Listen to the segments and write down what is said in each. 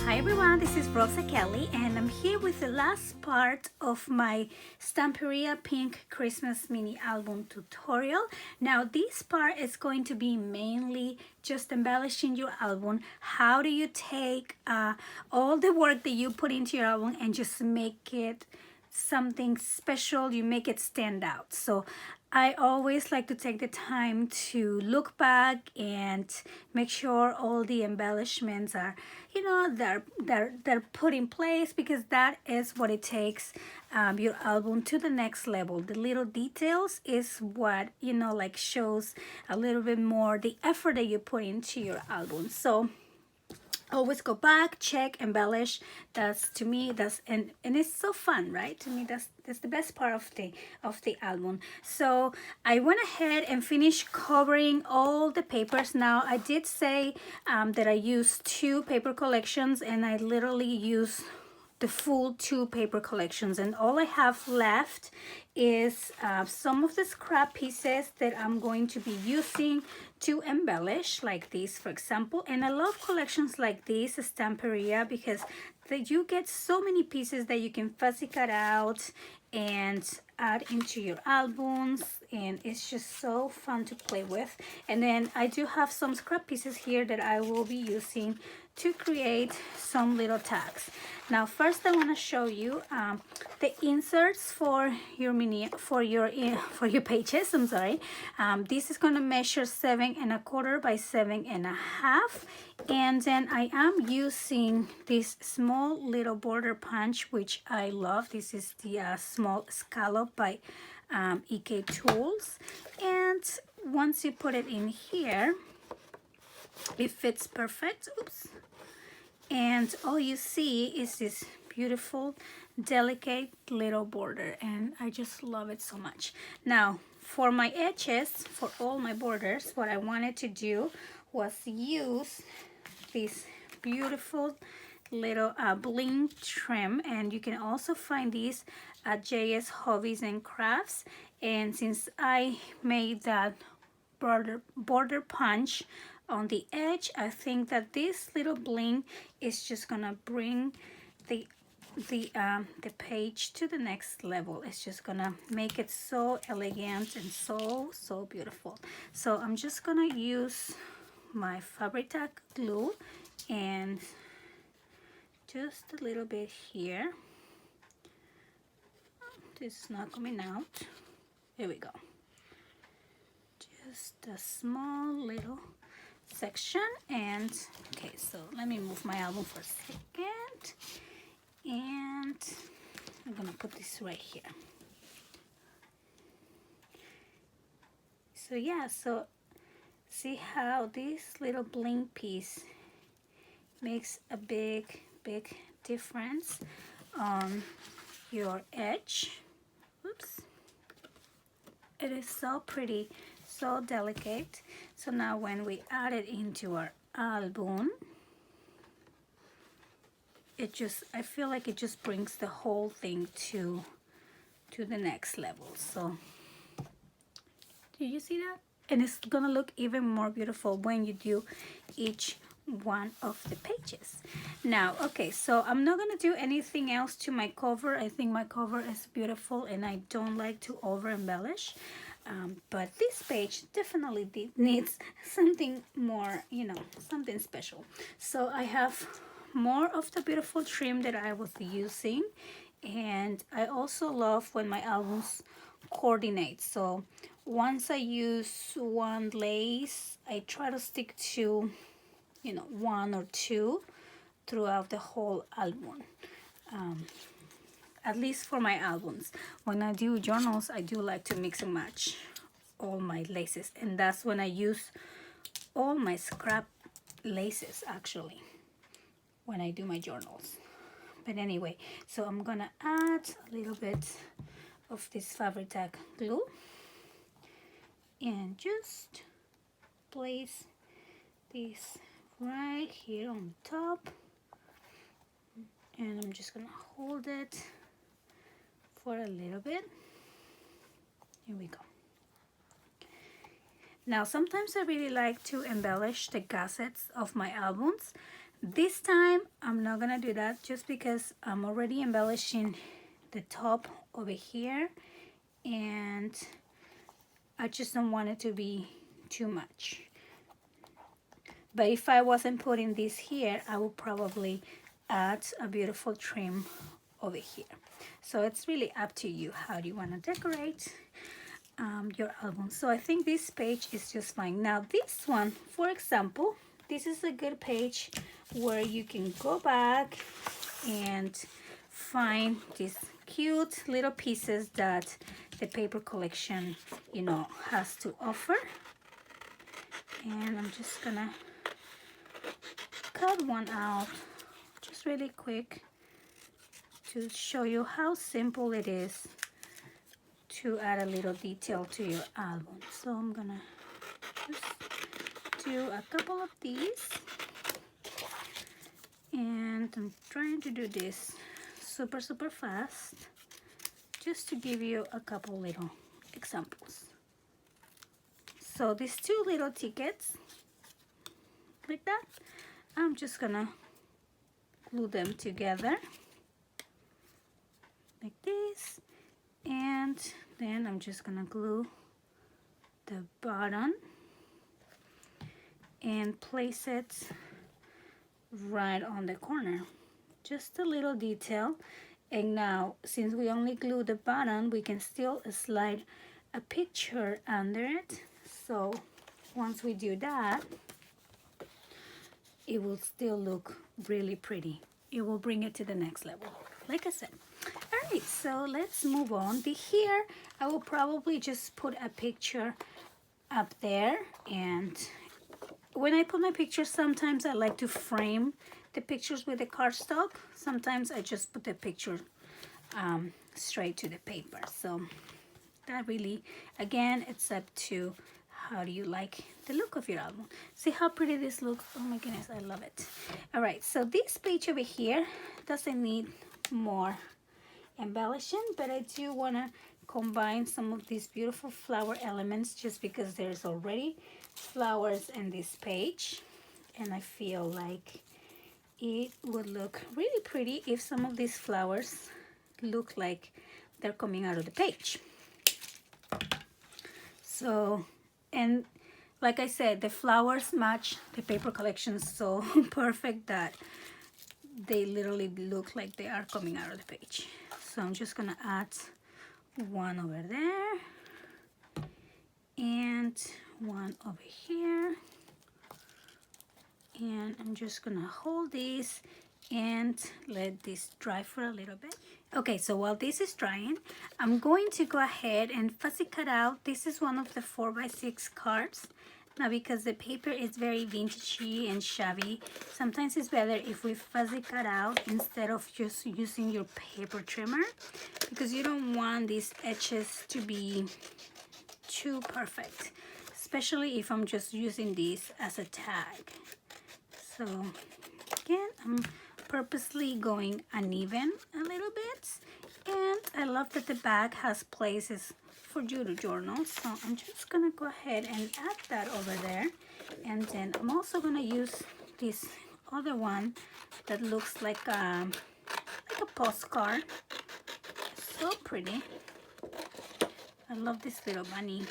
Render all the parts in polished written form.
Hi everyone, this is Rosa Kelly and I'm here with the last part of my Stamperia Pink Christmas mini album tutorial. Now this part is going to be mainly just embellishing your album. How do you take all the work that you put into your album and just make it something special, you make it stand out. So I always like to take the time to look back and make sure all the embellishments are, you know, they're put in place, because that is what it takes your album to the next level. The little details is what, you know, like shows a little bit more the effort that you put into your album. So always go back, check, embellish. That's, to me, that's and it's so fun, right? To me, that's the best part of the album. So I went ahead and finished covering all the papers. Now I did say that I used 2 paper collections, and I literally used the full 2 paper collections, and all I have left is some of the scrap pieces that I'm going to be using to embellish, like this for example. And I love collections like this, Stamperia, because you get so many pieces that you can fussy cut out and add into your albums, and it's just so fun to play with. And then I do have some scrap pieces here that I will be using to create some little tags. Now first I want to show you the inserts for your pages. I'm sorry. This is going to measure 7¼ by 7½, and then I am using this small little border punch, which I love. This is the small Scallop by EK Tools, and once you put it in here, it fits perfect. Oops. And all you see is this beautiful, delicate little border, and I just love it so much. Now for my edges, for all my borders, what I wanted to do was use this beautiful little bling trim, and you can also find these at JS Hobbies and Crafts. And since I made that border punch on the edge, I think that this little bling is just gonna bring the page to the next level. It's just gonna make it so elegant and so beautiful. So I'm just gonna use my Fabri-Tac glue and just a little bit here. This is not coming out. Here we go. Just a small little section. And okay, so let me move my album for a second, and I'm gonna put this right here. So yeah, so see how this little bling piece makes a big difference on your edge. Oops. It is so pretty, so delicate. So now when we add it into our album, it just, I feel like it just brings the whole thing to the next level. So do you see that? And it's gonna look even more beautiful when you do each one of the pages. Now okay, so I'm not gonna do anything else to my cover. I think my cover is beautiful, and I don't like to over embellish, but this page definitely needs something more, you know, something special. So I have more of the beautiful trim that I was using, and I also love when my albums coordinate. So once I use one lace, I try to stick to, you know, 1 or 2 throughout the whole album. At least for my albums. When I do journals, I do like to mix and match all my laces, and that's when I use all my scrap laces actually when I do my journals. But anyway, so I'm gonna add a little bit of this Fabri-Tac glue and just place this right here on top, and I'm just gonna hold it for a little bit. Here we go. Now sometimes I really like to embellish the gussets of my albums. This time I'm not gonna do that just because I'm already embellishing the top over here, and I just don't want it to be too much. But if I wasn't putting this here, I would probably add a beautiful trim over here. So it's really up to you. How do you want to decorate your album? So I think this page is just fine. Now this one, for example, this is a good page where you can go back and find these cute little pieces that the paper collection, you know, has to offer. And I'm just gonna cut one out just really quick to show you how simple it is to add a little detail to your album. So I'm gonna just do a couple of these, and I'm trying to do this super fast just to give you a couple little examples. So these two little tickets like that, I'm just gonna glue them together like this, and then I'm just gonna glue the bottom and place it right on the corner. Just a little detail. And now, since we only glue the bottom, we can still slide a picture under it. So once we do that, it will still look really pretty. It will bring it to the next level, like I said. All right, so let's move on. Here, I will probably just put a picture up there, and when I put my pictures, sometimes I like to frame the pictures with the cardstock. Sometimes I just put the picture straight to the paper. So that really, again, it's up to how do you like the look of your album. See how pretty this looks? Oh my goodness, I love it. All right, so this page over here doesn't need more embellishing, but I do want to combine some of these beautiful flower elements just because there's already flowers in this page, and I feel like it would look really pretty if some of these flowers look like they're coming out of the page. So, and like I said, the flowers match the paper collection so perfect that they literally look like they are coming out of the page. So I'm just gonna add one over there and one over here, and I'm just gonna hold this and let this dry for a little bit. Okay, so while this is drying, I'm going to go ahead and fussy cut out. This is one of the 4x6 cards. Now, because the paper is very vintagey and shabby, sometimes it's better if we fussy cut out instead of just using your paper trimmer, because you don't want these edges to be too perfect, especially if I'm just using this as a tag. So again, I'm purposely going uneven a little bit, and I love that the back has places for you to journal, so I'm just gonna go ahead and add that over there. And then I'm also gonna use this other one that looks like a postcard. So pretty. I love this little bunny.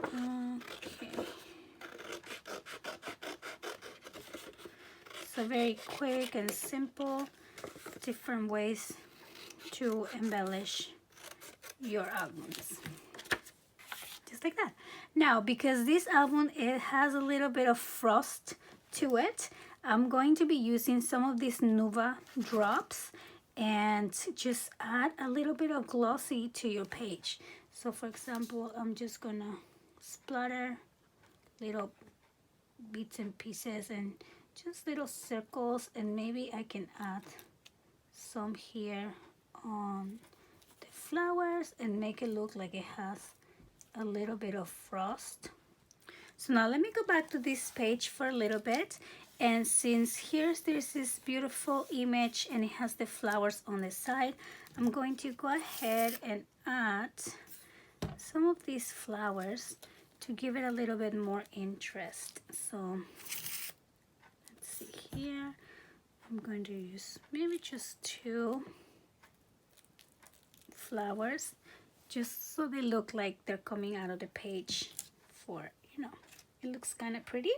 Okay. So very quick and simple, different ways to embellish your albums, just like that. Now, because this album, it has a little bit of frost to it, I'm going to be using some of these Nuvo drops and just add a little bit of glossy to your page. So for example, I'm just gonna splatter little bits and pieces and just little circles, and maybe I can add some here on the flowers and make it look like it has a little bit of frost. So now let me go back to this page for a little bit, and since there's this beautiful image and it has the flowers on the side, I'm going to go ahead and add some of these flowers to give it a little bit more interest. So I'm going to use maybe just 2 flowers, just so they look like they're coming out of the page for, you know, it looks kind of pretty.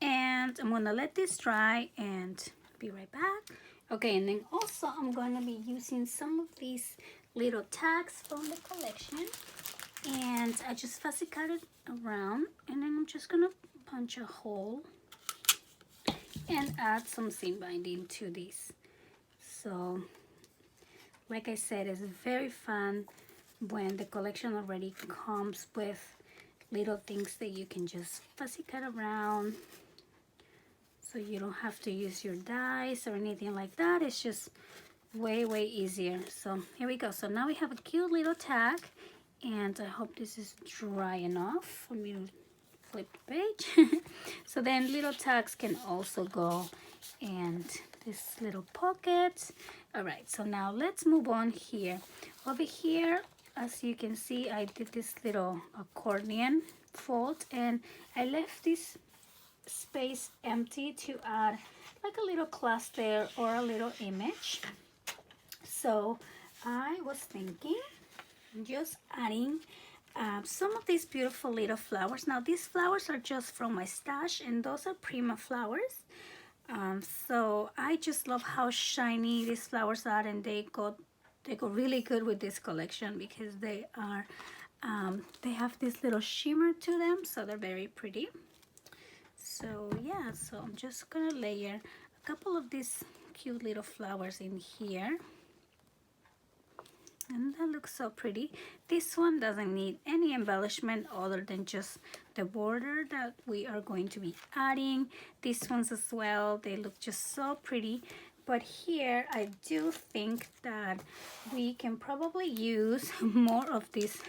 And I'm gonna let this dry and be right back. Okay, and then also I'm gonna be using some of these little tags from the collection, and I just fussy cut it around, and then I'm just gonna punch a hole and add some seam binding to these. So like I said, it's very fun when the collection already comes with little things that you can just fussy cut around, so you don't have to use your dies or anything like that. It's just way easier. So here we go. So now we have a cute little tag, and I hope this is dry enough for me to flip the page. So then little tags can also go in this little pocket. All right, so now let's move on here. Over here, as you can see, I did this little accordion fold, and I left this space empty to add like a little cluster or a little image. So I was thinking just adding some of these beautiful little flowers. Now these flowers are just from my stash, and those are Prima flowers. So I just love how shiny these flowers are, and they go really good with this collection because they are they have this little shimmer to them, so they're very pretty. So yeah, so I'm just gonna layer a couple of these cute little flowers in here. And that looks so pretty. This one doesn't need any embellishment other than just the border that we are going to be adding. These ones as well, they look just so pretty. But here I do think that we can probably use more of this.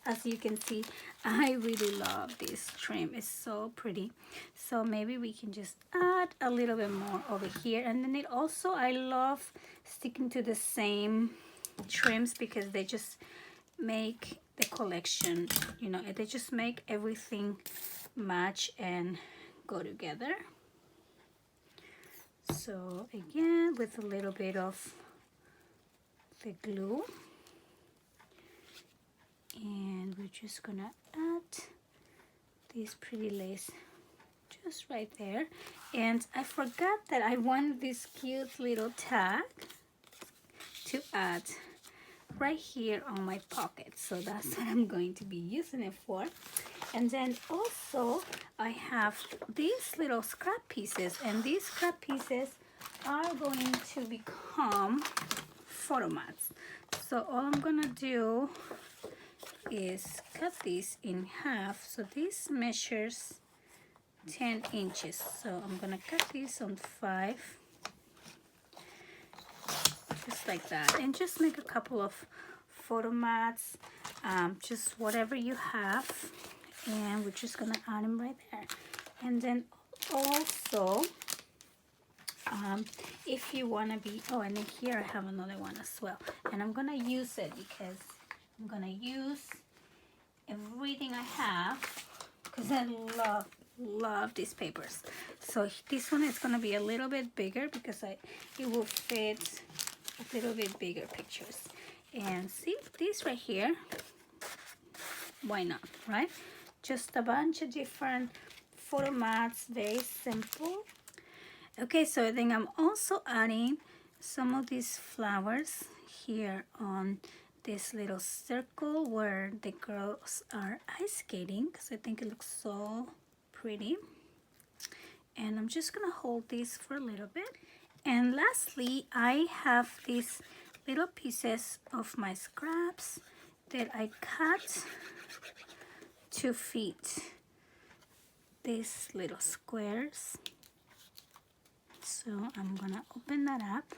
As you can see, I really love this trim. It's so pretty. So maybe we can just add a little bit more over here. And then I love sticking to the same trims because they just make the collection, you know, they just make everything match and go together. So again, with a little bit of the glue, and we're just gonna add this pretty lace just right there. And I forgot that I wanted this cute little tag to add right here on my pocket, so that's what I'm going to be using it for. And then also I have these little scrap pieces, and these scrap pieces are going to become photo mats. So all I'm gonna do is cut these in half. So this measures 10 inches, so I'm gonna cut these on 5, just like that, and just make a couple of photo mats, just whatever you have, and we're just gonna add them right there. And then also if you want to be, oh, and then here I have another one as well, and I'm gonna use it because I'm gonna use everything I have because I love these papers. So this one is gonna be a little bit bigger because it will fit a little bit bigger pictures. And see this right here, why not, right? Just a bunch of different photo mats, very simple. Okay, so then I'm also adding some of these flowers here on this little circle where the girls are ice skating, because I think it looks so pretty. And I'm just gonna hold this for a little bit. And lastly, I have these little pieces of my scraps that I cut to fit these little squares. So I'm gonna open that up,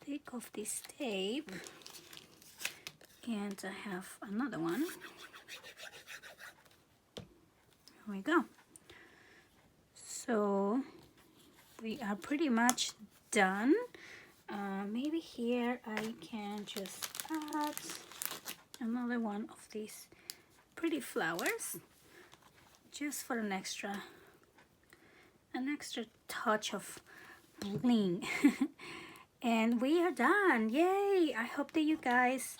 take off this tape, and I have another one. Here we go. So we are pretty much done. Maybe here I can just add another one of these pretty flowers just for an extra an extra touch of bling. And we are done. Yay! I hope that you guys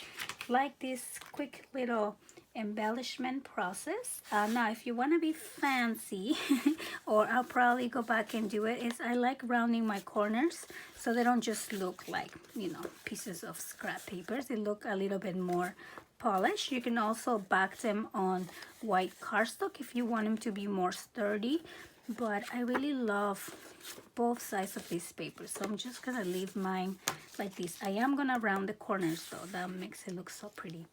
like this quick little embellishment process. Now if you want to be fancy, or I'll probably go back and do it, is I like rounding my corners so they don't just look like, you know, pieces of scrap papers. They look a little bit more polished. You can also back them on white cardstock if you want them to be more sturdy, but I really love both sides of this paper, so I'm just gonna leave mine like this. I am gonna round the corners though, that makes it look so pretty.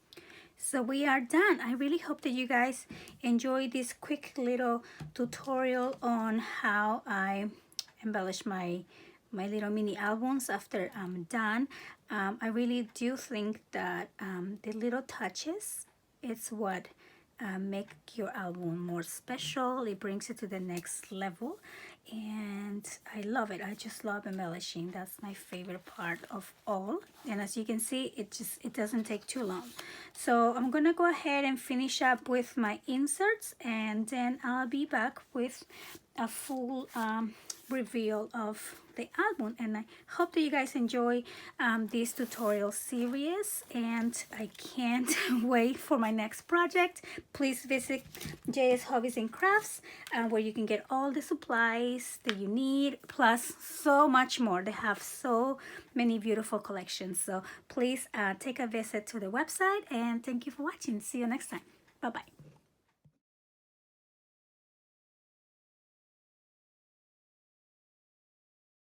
So we are done. I really hope that you guys enjoy this quick little tutorial on how I embellish my little mini albums after I'm done. I really do think that the little touches, it's what make your album more special. It brings it to the next level, and I love it. I just love embellishing. That's my favorite part of all. And as you can see, it doesn't take too long. So I'm gonna go ahead and finish up with my inserts, and then I'll be back with a full reveal of the album. And I hope that you guys enjoy this tutorial series, and I can't wait for my next project. Please visit JS Hobbies and Crafts, where you can get all the supplies that you need, plus so much more. They have so many beautiful collections, so please take a visit to the website, and thank you for watching. See you next time. Bye bye.